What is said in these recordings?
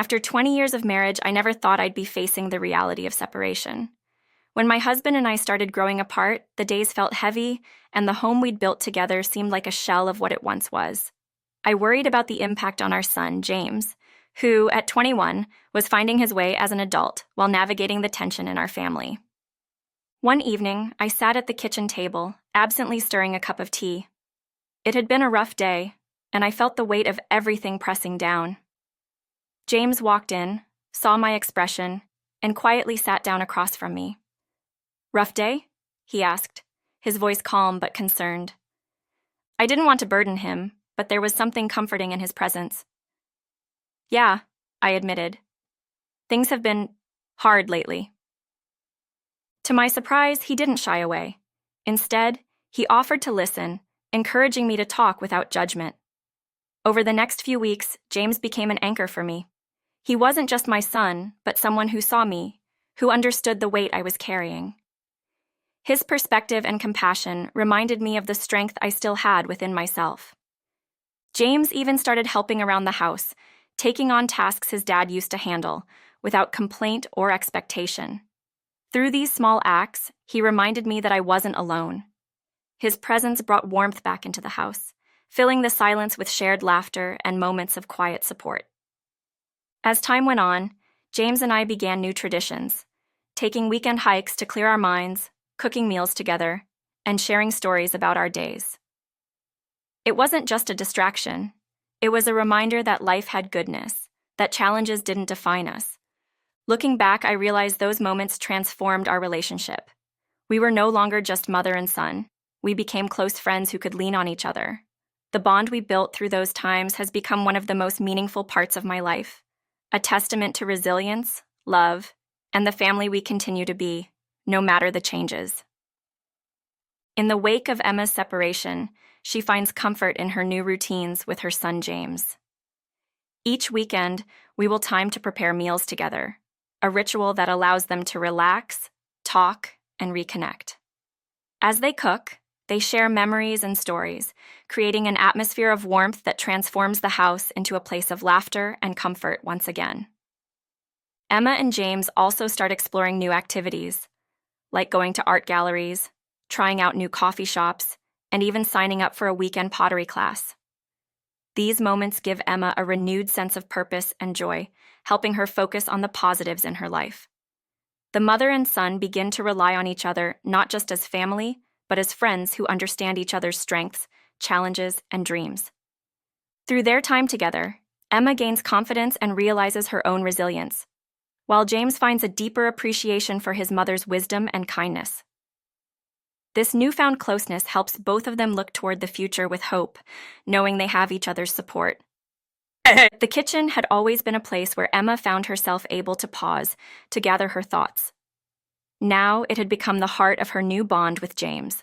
After 20 years of marriage, I never thought I'd be facing the reality of separation. When my husband and I started growing apart, the days felt heavy, and the home we'd built together seemed like a shell of what it once was. I worried about the impact on our son, James, who, at 21, was finding his way as an adult while navigating the tension in our family. One evening, I sat at the kitchen table, absently stirring a cup of tea. It had been a rough day, and I felt the weight of everything pressing down. James walked in, saw my expression, and quietly sat down across from me. "Rough day?" he asked, his voice calm but concerned. I didn't want to burden him, but there was something comforting in his presence. "Yeah," I admitted. "Things have been hard lately." To my surprise, he didn't shy away. Instead, he offered to listen, encouraging me to talk without judgment. Over the next few weeks, James became an anchor for me. He wasn't just my son, but someone who saw me, who understood the weight I was carrying. His perspective and compassion reminded me of the strength I still had within myself. James even started helping around the house, taking on tasks his dad used to handle, without complaint or expectation. Through these small acts, he reminded me that I wasn't alone. His presence brought warmth back into the house, filling the silence with shared laughter and moments of quiet support. As time went on, James and I began new traditions, taking weekend hikes to clear our minds, cooking meals together, and sharing stories about our days. It wasn't just a distraction. It was a reminder that life had goodness, that challenges didn't define us. Looking back, I realized those moments transformed our relationship. We were no longer just mother and son. We became close friends who could lean on each other. The bond we built through those times has become one of the most meaningful parts of my life, a testament to resilience, love, and the family we continue to be, no matter the changes. In the wake of Emma's separation, she finds comfort in her new routines with her son James. Each weekend, we will time to prepare meals together, a ritual that allows them to relax, talk, and reconnect. As they cook, they share memories and stories, creating an atmosphere of warmth that transforms the house into a place of laughter and comfort once again. Emma and James also start exploring new activities, like going to art galleries, trying out new coffee shops, and even signing up for a weekend pottery class. These moments give Emma a renewed sense of purpose and joy, helping her focus on the positives in her life. The mother and son begin to rely on each other not just as family, but as friends who understand each other's strengths, challenges, and dreams. Through their time together, Emma gains confidence and realizes her own resilience, while James finds a deeper appreciation for his mother's wisdom and kindness. This newfound closeness helps both of them look toward the future with hope, knowing they have each other's support. The kitchen had always been a place where Emma found herself able to pause, to gather her thoughts. Now it had become the heart of her new bond with James.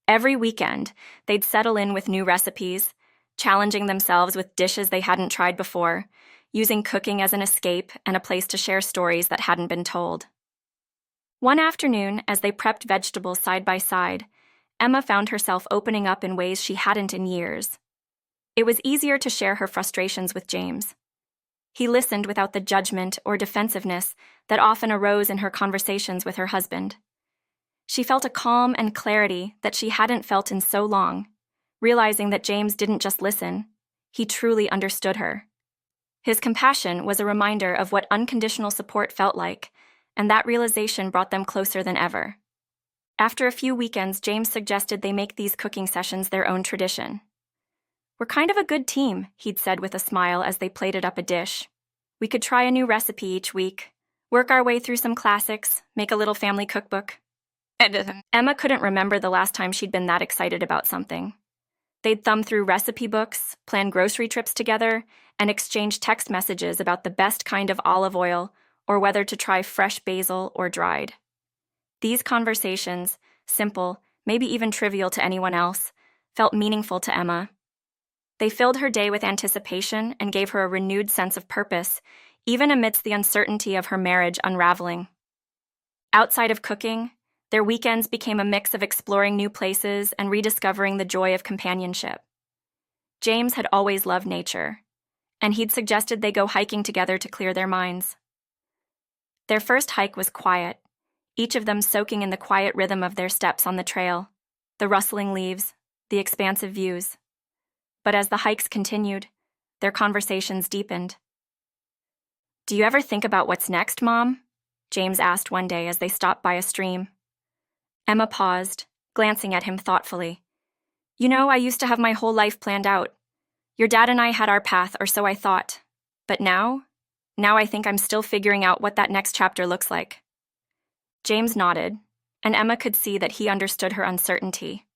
Every weekend, they'd settle in with new recipes, challenging themselves with dishes they hadn't tried before, using cooking as an escape and a place to share stories that hadn't been told. One afternoon, as they prepped vegetables side by side, Emma found herself opening up in ways she hadn't in years. It was easier to share her frustrations with James. He listened without the judgment or defensiveness that often arose in her conversations with her husband. She felt a calm and clarity that she hadn't felt in so long, realizing that James didn't just listen, he truly understood her. His compassion was a reminder of what unconditional support felt like, and that realization brought them closer than ever. After a few weekends, James suggested they make these cooking sessions their own tradition. "We're kind of a good team," he'd said with a smile as they plated up a dish. "We could try a new recipe each week, work our way through some classics, make a little family cookbook." Emma couldn't remember the last time she'd been that excited about something. They'd thumb through recipe books, plan grocery trips together, and exchange text messages about the best kind of olive oil or whether to try fresh basil or dried. These conversations, simple, maybe even trivial to anyone else, felt meaningful to Emma. They filled her day with anticipation and gave her a renewed sense of purpose, even amidst the uncertainty of her marriage unraveling. Outside of cooking, their weekends became a mix of exploring new places and rediscovering the joy of companionship. James had always loved nature, and he'd suggested they go hiking together to clear their minds. Their first hike was quiet, each of them soaking in the quiet rhythm of their steps on the trail, the rustling leaves, the expansive views. But as the hikes continued, their conversations deepened. "Do you ever think about what's next, Mom?" James asked one day as they stopped by a stream. Emma paused, glancing at him thoughtfully. "You know, I used to have my whole life planned out. Your dad and I had our path, or so I thought. But now I think I'm still figuring out what that next chapter looks like." James nodded, and Emma could see that he understood her uncertainty.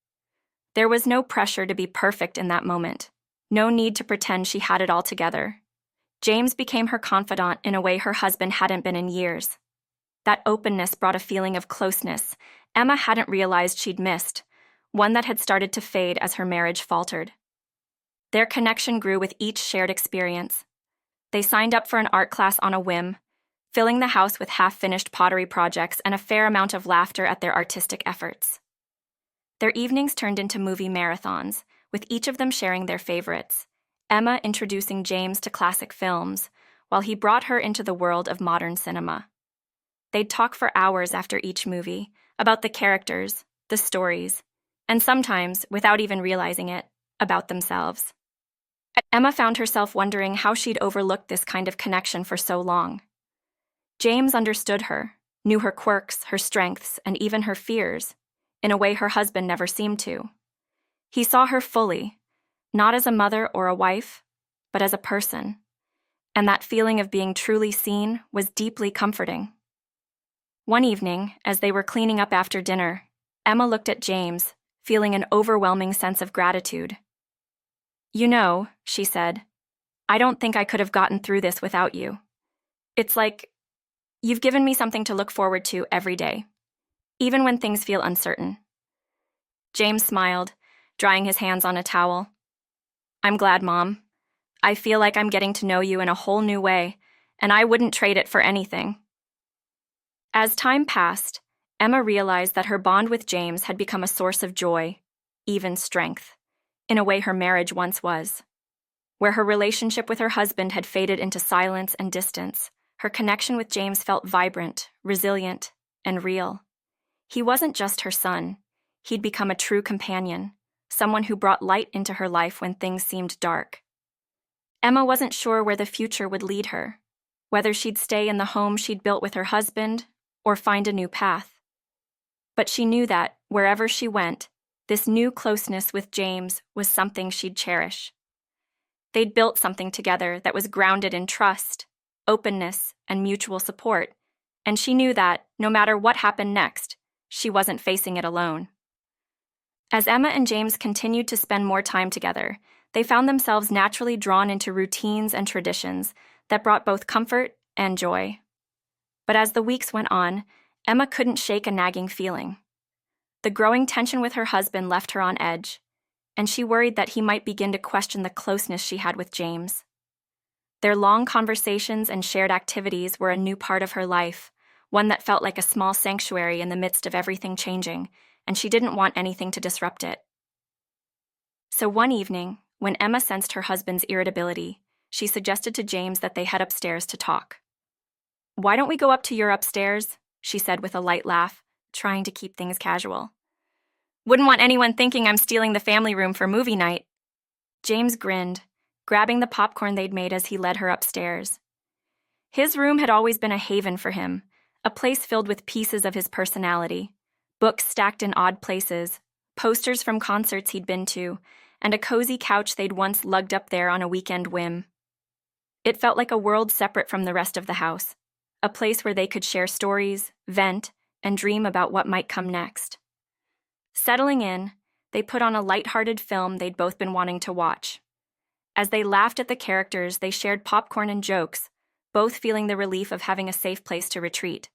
There was no pressure to be perfect in that moment, no need to pretend she had it all together. James became her confidant in a way her husband hadn't been in years. That openness brought a feeling of closeness Emma hadn't realized she'd missed, one that had started to fade as her marriage faltered. Their connection grew with each shared experience. They signed up for an art class on a whim, filling the house with half-finished pottery projects and a fair amount of laughter at their artistic efforts. Their evenings turned into movie marathons, with each of them sharing their favorites, Emma introducing James to classic films, while he brought her into the world of modern cinema. They'd talk for hours after each movie, about the characters, the stories, and sometimes, without even realizing it, about themselves. Emma found herself wondering how she'd overlooked this kind of connection for so long. James understood her, knew her quirks, her strengths, and even her fears, in a way her husband never seemed to. He saw her fully, not as a mother or a wife, but as a person, and that feeling of being truly seen was deeply comforting. One evening, as they were cleaning up after dinner, Emma looked at James, feeling an overwhelming sense of gratitude. "You know," she said, "I don't think I could have gotten through this without you. It's like you've given me something to look forward to every day, even when things feel uncertain." James smiled, drying his hands on a towel. "I'm glad, Mom. I feel like I'm getting to know you in a whole new way, and I wouldn't trade it for anything." As time passed, Emma realized that her bond with James had become a source of joy, even strength, in a way her marriage once was. Where her relationship with her husband had faded into silence and distance, her connection with James felt vibrant, resilient, and real. He wasn't just her son. He'd become a true companion, someone who brought light into her life when things seemed dark. Emma wasn't sure where the future would lead her, whether she'd stay in the home she'd built with her husband or find a new path. But she knew that, wherever she went, this new closeness with James was something she'd cherish. They'd built something together that was grounded in trust, openness, and mutual support, and she knew that, no matter what happened next, she wasn't facing it alone. As Emma and James continued to spend more time together, they found themselves naturally drawn into routines and traditions that brought both comfort and joy. But as the weeks went on, Emma couldn't shake a nagging feeling. The growing tension with her husband left her on edge, and she worried that he might begin to question the closeness she had with James. Their long conversations and shared activities were a new part of her life, one that felt like a small sanctuary in the midst of everything changing, and she didn't want anything to disrupt it. So one evening, when Emma sensed her husband's irritability, she suggested to James that they head upstairs to talk. "Why don't we go up to your upstairs?" she said with a light laugh, trying to keep things casual. "Wouldn't want anyone thinking I'm stealing the family room for movie night." James grinned, grabbing the popcorn they'd made as he led her upstairs. His room had always been a haven for him, a place filled with pieces of his personality, books stacked in odd places, posters from concerts he'd been to, and a cozy couch they'd once lugged up there on a weekend whim. It felt like a world separate from the rest of the house, a place where they could share stories, vent, and dream about what might come next. Settling in, they put on a light-hearted film they'd both been wanting to watch. As they laughed at the characters, they shared popcorn and jokes, both feeling the relief of having a safe place to retreat.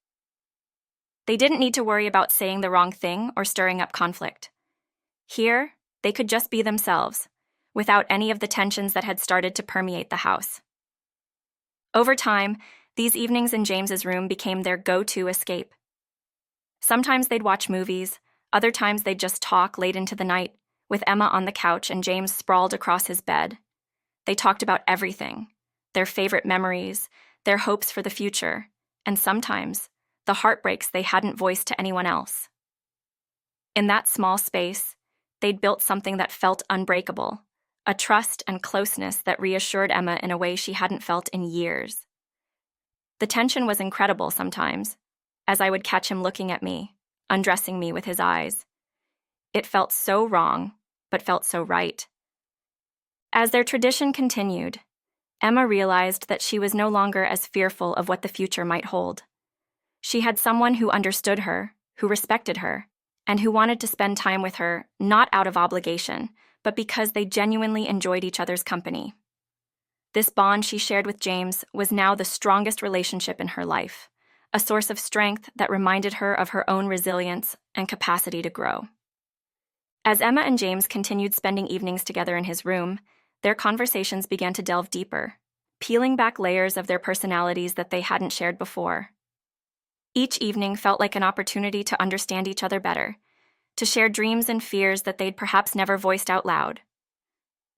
They didn't need to worry about saying the wrong thing or stirring up conflict. Here, they could just be themselves, without any of the tensions that had started to permeate the house. Over time, these evenings in James's room became their go-to escape. Sometimes they'd watch movies, other times they'd just talk late into the night, with Emma on the couch and James sprawled across his bed. They talked about everything, their favorite memories, their hopes for the future, and sometimes, the heartbreaks they hadn't voiced to anyone else. In that small space, they'd built something that felt unbreakable, a trust and closeness that reassured Emma in a way she hadn't felt in years. The tension was incredible sometimes, as I would catch him looking at me, undressing me with his eyes. It felt so wrong, but felt so right. As their tradition continued, Emma realized that she was no longer as fearful of what the future might hold. She had someone who understood her, who respected her, and who wanted to spend time with her not out of obligation, but because they genuinely enjoyed each other's company. This bond she shared with James was now the strongest relationship in her life, a source of strength that reminded her of her own resilience and capacity to grow. As Emma and James continued spending evenings together in his room, their conversations began to delve deeper, peeling back layers of their personalities that they hadn't shared before. Each evening felt like an opportunity to understand each other better, to share dreams and fears that they'd perhaps never voiced out loud.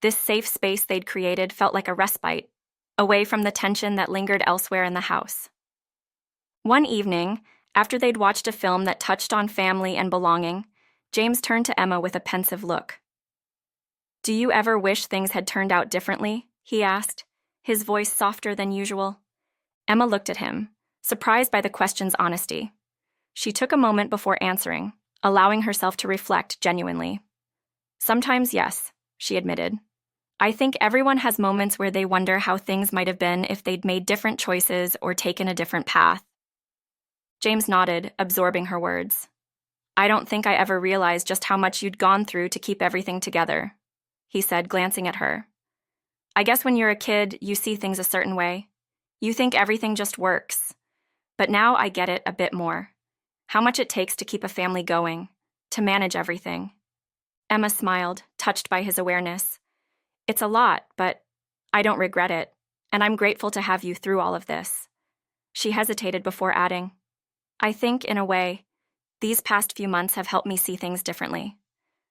This safe space they'd created felt like a respite, away from the tension that lingered elsewhere in the house. One evening, after they'd watched a film that touched on family and belonging, James turned to Emma with a pensive look. "Do you ever wish things had turned out differently?" he asked, his voice softer than usual. Emma looked at him, surprised by the question's honesty. She took a moment before answering, allowing herself to reflect genuinely. "Sometimes, yes," she admitted. "I think everyone has moments where they wonder how things might have been if they'd made different choices or taken a different path." James nodded, absorbing her words. "I don't think I ever realized just how much you'd gone through to keep everything together," he said, glancing at her. "I guess when you're a kid, you see things a certain way. You think everything just works. But now I get it a bit more. How much it takes to keep a family going, to manage everything." Emma smiled, touched by his awareness. "It's a lot, but I don't regret it, and I'm grateful to have you through all of this." She hesitated before adding, "I think, in a way, these past few months have helped me see things differently.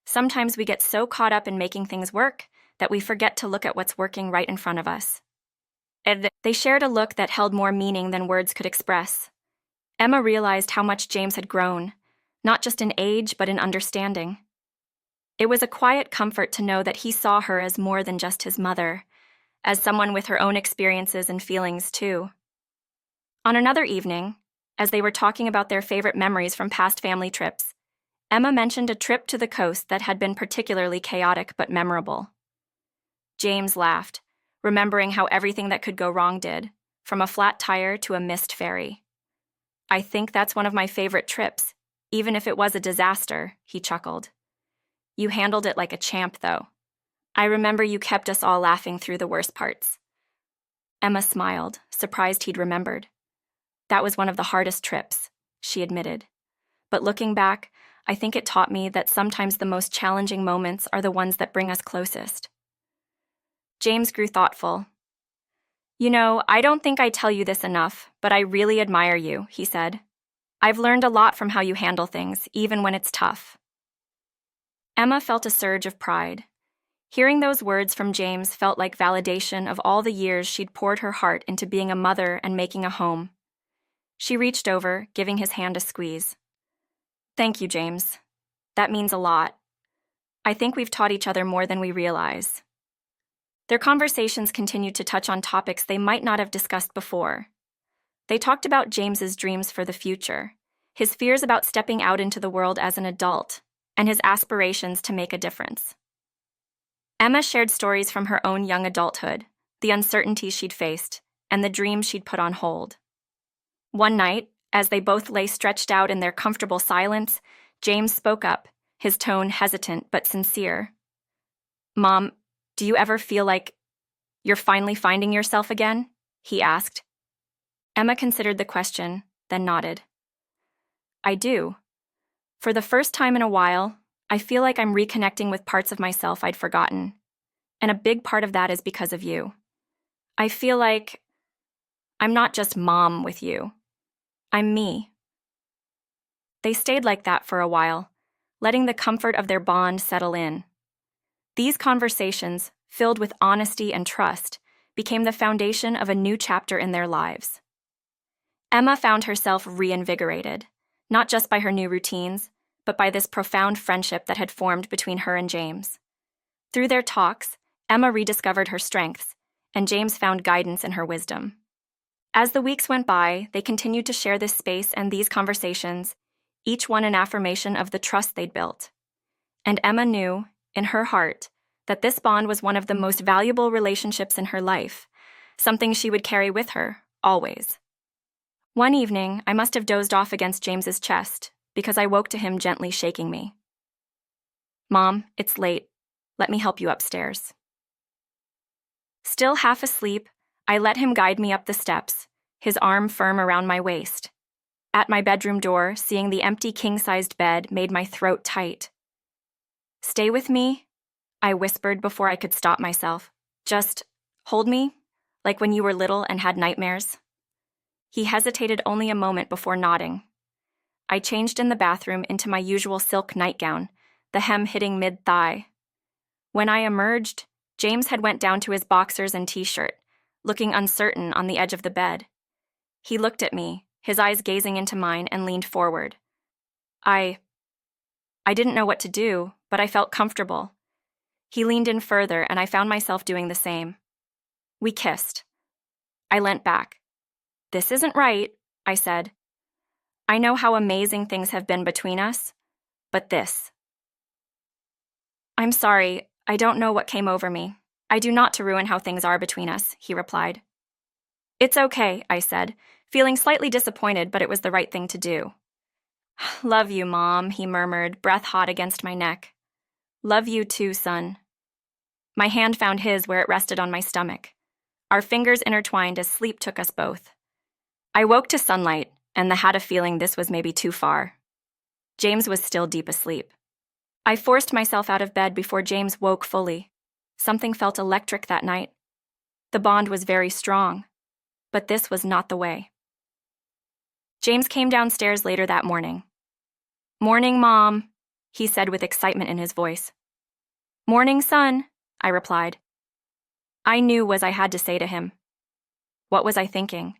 Sometimes we get so caught up in making things work that we forget to look at what's working right in front of us." And they shared a look that held more meaning than words could express. Emma realized how much James had grown, not just in age but in understanding. It was a quiet comfort to know that he saw her as more than just his mother, as someone with her own experiences and feelings too. On another evening, as they were talking about their favorite memories from past family trips, Emma mentioned a trip to the coast that had been particularly chaotic but memorable. James laughed, remembering how everything that could go wrong did, from a flat tire to a missed ferry. "I think that's one of my favorite trips, even if it was a disaster," he chuckled. "You handled it like a champ, though. I remember you kept us all laughing through the worst parts." Emma smiled, surprised he'd remembered. "That was one of the hardest trips," she admitted. "But looking back, I think it taught me that sometimes the most challenging moments are the ones that bring us closest." James grew thoughtful. "You know, I don't think I tell you this enough, but I really admire you," he said. "I've learned a lot from how you handle things, even when it's tough." Emma felt a surge of pride. Hearing those words from James felt like validation of all the years she'd poured her heart into being a mother and making a home. She reached over, giving his hand a squeeze. "Thank you, James. That means a lot. I think we've taught each other more than we realize." Their conversations continued to touch on topics they might not have discussed before. They talked about James's dreams for the future, his fears about stepping out into the world as an adult, and his aspirations to make a difference. Emma shared stories from her own young adulthood, the uncertainties she'd faced, and the dreams she'd put on hold. One night, as they both lay stretched out in their comfortable silence, James spoke up, his tone hesitant but sincere. "Mom, do you ever feel like you're finally finding yourself again?" he asked. Emma considered the question, then nodded. "I do. For the first time in a while, I feel like I'm reconnecting with parts of myself I'd forgotten. And a big part of that is because of you. I feel like I'm not just mom with you. I'm me." They stayed like that for a while, letting the comfort of their bond settle in. These conversations, filled with honesty and trust, became the foundation of a new chapter in their lives. Emma found herself reinvigorated, not just by her new routines, but by this profound friendship that had formed between her and James. Through their talks, Emma rediscovered her strengths, and James found guidance in her wisdom. As the weeks went by, they continued to share this space and these conversations, each one an affirmation of the trust they'd built. And Emma knew, in her heart, that this bond was one of the most valuable relationships in her life, something she would carry with her, always. One evening, I must have dozed off against James's chest, because I woke to him gently shaking me. "Mom, it's late. Let me help you upstairs." Still half asleep, I let him guide me up the steps, his arm firm around my waist. At my bedroom door, seeing the empty king-sized bed made my throat tight. "Stay with me," I whispered before I could stop myself. "Just hold me, like when you were little and had nightmares." He hesitated only a moment before nodding. I changed in the bathroom into my usual silk nightgown, the hem hitting mid-thigh. When I emerged, James had went down to his boxers and t-shirt, looking uncertain on the edge of the bed. He looked at me, his eyes gazing into mine, and leaned forward. I didn't know what to do, but I felt comfortable. He leaned in further, and I found myself doing the same. We kissed. I leant back. "This isn't right," I said. "I know how amazing things have been between us, but this." "I'm sorry, I don't know what came over me. I do not to ruin how things are between us," he replied. "It's okay," I said, feeling slightly disappointed, but it was the right thing to do. "Love you, Mom," he murmured, breath hot against my neck. "Love you too, son." My hand found his where it rested on my stomach. Our fingers intertwined as sleep took us both. I woke to sunlight, and had a feeling this was maybe too far. James was still deep asleep. I forced myself out of bed before James woke fully. Something felt electric that night. The bond was very strong, but this was not the way. James came downstairs later that morning. "Morning, Mom," he said with excitement in his voice. "Morning, son," I replied. I knew what I had to say to him. What was I thinking?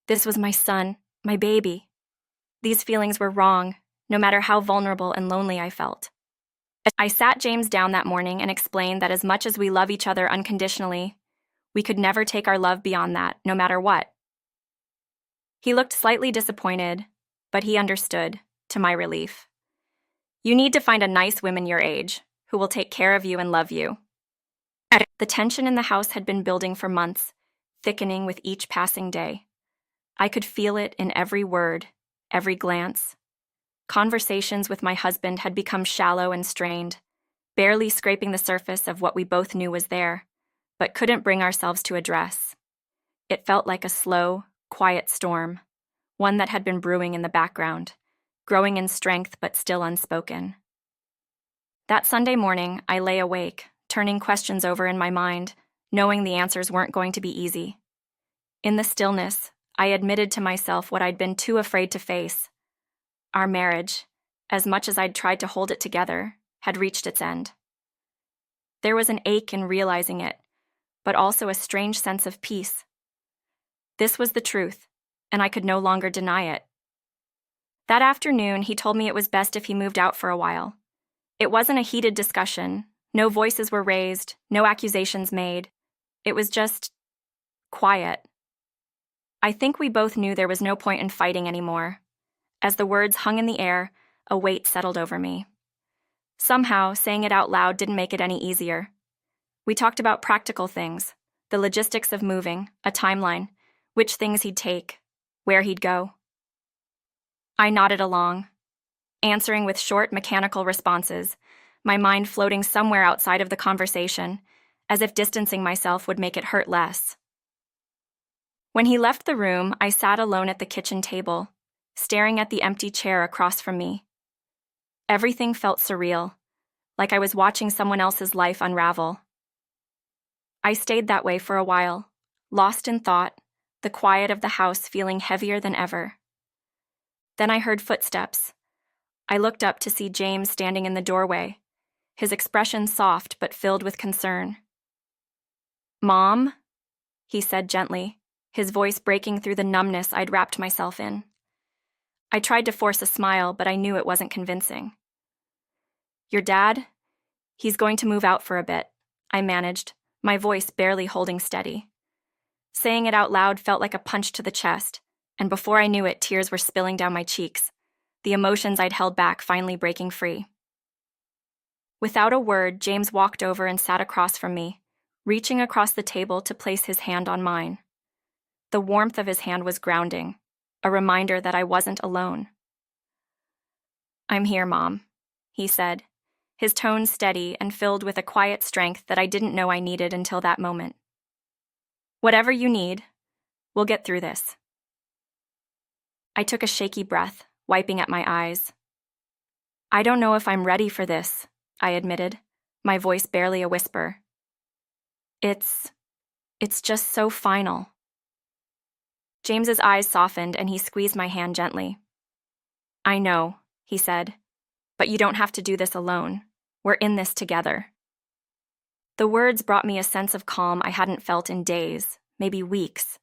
This was my son, my baby. These feelings were wrong, no matter how vulnerable and lonely I felt. I sat James down that morning and explained that as much as we love each other unconditionally, we could never take our love beyond that, no matter what. He looked slightly disappointed, but he understood, to my relief. "You need to find a nice woman your age, who will take care of you and love you." The tension in the house had been building for months, thickening with each passing day. I could feel it in every word, every glance. Conversations with my husband had become shallow and strained, barely scraping the surface of what we both knew was there, but couldn't bring ourselves to address. It felt like a slow, quiet storm, one that had been brewing in the background, growing in strength but still unspoken. That Sunday morning, I lay awake, turning questions over in my mind, knowing the answers weren't going to be easy. In the stillness, I admitted to myself what I'd been too afraid to face. Our marriage, as much as I'd tried to hold it together, had reached its end. There was an ache in realizing it, but also a strange sense of peace. This was the truth, and I could no longer deny it. That afternoon, he told me it was best if he moved out for a while. It wasn't a heated discussion. No voices were raised, no accusations made. It was just quiet. I think we both knew there was no point in fighting anymore. As the words hung in the air, a weight settled over me. Somehow, saying it out loud didn't make it any easier. We talked about practical things, the logistics of moving, a timeline, which things he'd take, where he'd go. I nodded along, answering with short, mechanical responses, my mind floating somewhere outside of the conversation, as if distancing myself would make it hurt less. When he left the room, I sat alone at the kitchen table, staring at the empty chair across from me. Everything felt surreal, like I was watching someone else's life unravel. I stayed that way for a while, lost in thought, the quiet of the house feeling heavier than ever. Then I heard footsteps. I looked up to see James standing in the doorway, his expression soft but filled with concern. "Mom?" he said gently, his voice breaking through the numbness I'd wrapped myself in. I tried to force a smile, but I knew it wasn't convincing. Your dad? He's going to move out for a bit, I managed, my voice barely holding steady. Saying it out loud felt like a punch to the chest, and before I knew it, tears were spilling down my cheeks, the emotions I'd held back finally breaking free. Without a word, James walked over and sat across from me, reaching across the table to place his hand on mine. The warmth of his hand was grounding, a reminder that I wasn't alone. I'm here, Mom, he said, his tone steady and filled with a quiet strength that I didn't know I needed until that moment. Whatever you need, we'll get through this. I took a shaky breath, wiping at my eyes. I don't know if I'm ready for this, I admitted, my voice barely a whisper. It's just so final. James's eyes softened and he squeezed my hand gently. I know, he said, but you don't have to do this alone. We're in this together. The words brought me a sense of calm I hadn't felt in days, maybe weeks.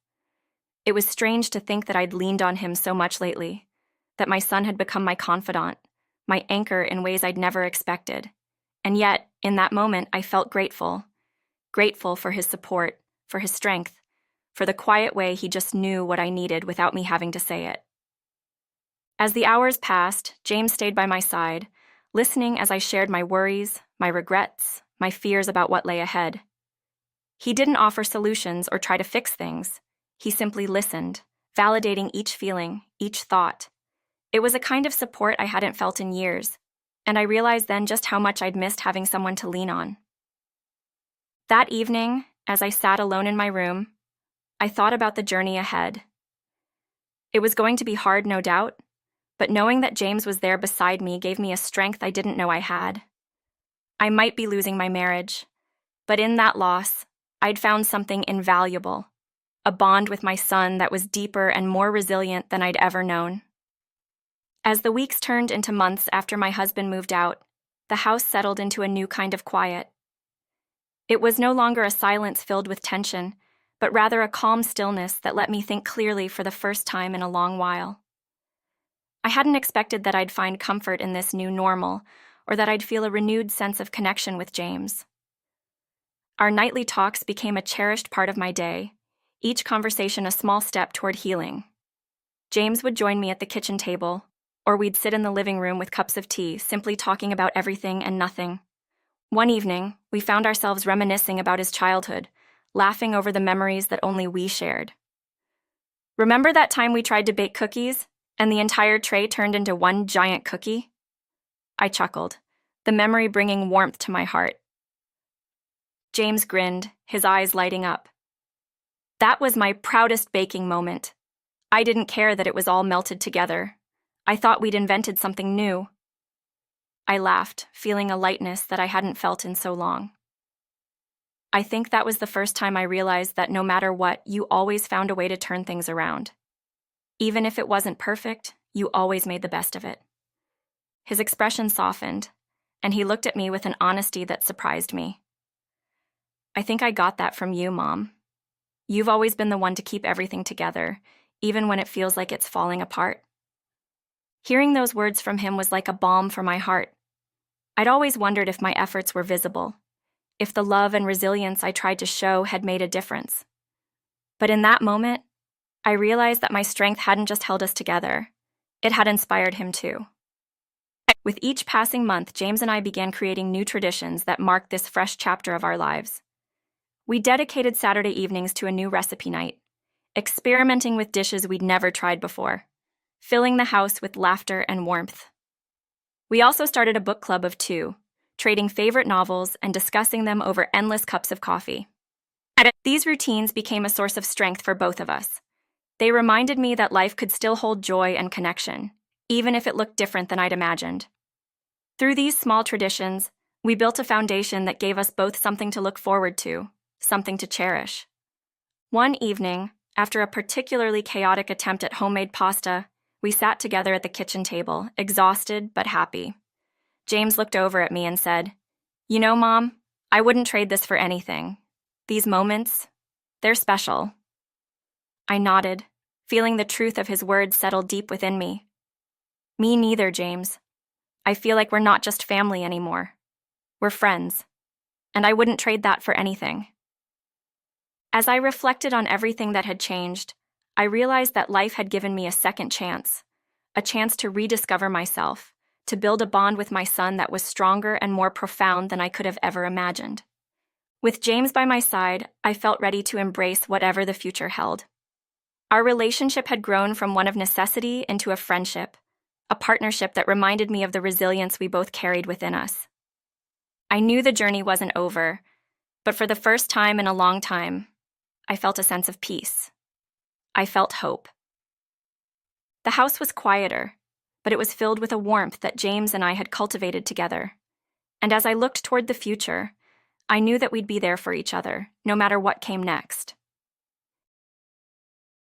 It was strange to think that I'd leaned on him so much lately, that my son had become my confidant, my anchor in ways I'd never expected. And yet, in that moment, I felt grateful for his support, for his strength, for the quiet way he just knew what I needed without me having to say it. As the hours passed, James stayed by my side, listening as I shared my worries, my regrets, my fears about what lay ahead. He didn't offer solutions or try to fix things. He simply listened, validating each feeling, each thought. It was a kind of support I hadn't felt in years, and I realized then just how much I'd missed having someone to lean on. That evening, as I sat alone in my room, I thought about the journey ahead. It was going to be hard, no doubt, but knowing that James was there beside me gave me a strength I didn't know I had. I might be losing my marriage, but in that loss, I'd found something invaluable, a bond with my son that was deeper and more resilient than I'd ever known. As the weeks turned into months after my husband moved out, the house settled into a new kind of quiet. It was no longer a silence filled with tension, but rather a calm stillness that let me think clearly for the first time in a long while. I hadn't expected that I'd find comfort in this new normal, or that I'd feel a renewed sense of connection with James. Our nightly talks became a cherished part of my day, each conversation a small step toward healing. James would join me at the kitchen table, or we'd sit in the living room with cups of tea, simply talking about everything and nothing. One evening, we found ourselves reminiscing about his childhood, laughing over the memories that only we shared. Remember that time we tried to bake cookies, and the entire tray turned into one giant cookie? I chuckled, the memory bringing warmth to my heart. James grinned, his eyes lighting up. That was my proudest baking moment. I didn't care that it was all melted together. I thought we'd invented something new. I laughed, feeling a lightness that I hadn't felt in so long. I think that was the first time I realized that no matter what, you always found a way to turn things around. Even if it wasn't perfect, you always made the best of it. His expression softened, and he looked at me with an honesty that surprised me. I think I got that from you, Mom. You've always been the one to keep everything together, even when it feels like it's falling apart. Hearing those words from him was like a balm for my heart. I'd always wondered if my efforts were visible, if the love and resilience I tried to show had made a difference. But in that moment, I realized that my strength hadn't just held us together, it had inspired him too. With each passing month, James and I began creating new traditions that marked this fresh chapter of our lives. We dedicated Saturday evenings to a new recipe night, experimenting with dishes we'd never tried before, filling the house with laughter and warmth. We also started a book club of 2, trading favorite novels and discussing them over endless cups of coffee. These routines became a source of strength for both of us. They reminded me that life could still hold joy and connection, even if it looked different than I'd imagined. Through these small traditions, we built a foundation that gave us both something to look forward to, something to cherish. One evening, after a particularly chaotic attempt at homemade pasta, we sat together at the kitchen table, exhausted but happy. James looked over at me and said, "You know, Mom, I wouldn't trade this for anything. These moments, They're special. I nodded, feeling the truth of his words settle deep within me. Me neither, James. I feel like we're not just family anymore. We're friends, and I wouldn't trade that for anything. As I reflected on everything that had changed, I realized that life had given me a second chance, a chance to rediscover myself, to build a bond with my son that was stronger and more profound than I could have ever imagined. With James by my side, I felt ready to embrace whatever the future held. Our relationship had grown from one of necessity into a friendship, a partnership that reminded me of the resilience we both carried within us. I knew the journey wasn't over, but for the first time in a long time, I felt a sense of peace. I felt hope. The house was quieter, but it was filled with a warmth that James and I had cultivated together. And as I looked toward the future, I knew that we'd be there for each other, no matter what came next.